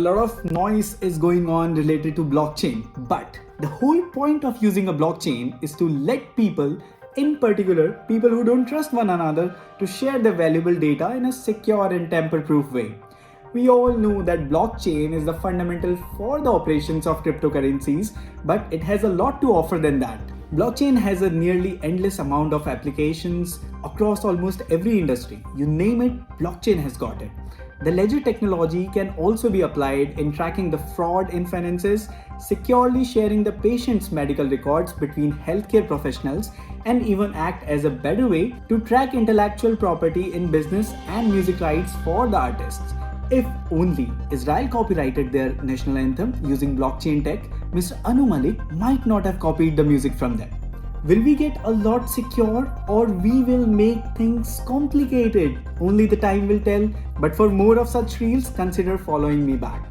A lot of noise is going on related to blockchain, but the whole point of using a blockchain is to let people, in particular people who don't trust one another, to share their valuable data in a secure and tamper-proof way. We all know that blockchain is the fundamental for the operations of cryptocurrencies, but it has a lot to offer than that. Blockchain has a nearly endless amount of applications across almost every industry. You name it, blockchain has got it. The ledger technology can also be applied in tracking the fraud in finances, securely sharing the patient's medical records between healthcare professionals, and even act as a better way to track intellectual property in business and music rights for the artists. If only Israel copyrighted their national anthem using blockchain tech, Mr. Anu Malik might not have copied the music from them. Will we get a lot secure, or we will make things complicated? Only the time will tell. But for more of such reels, consider following me back.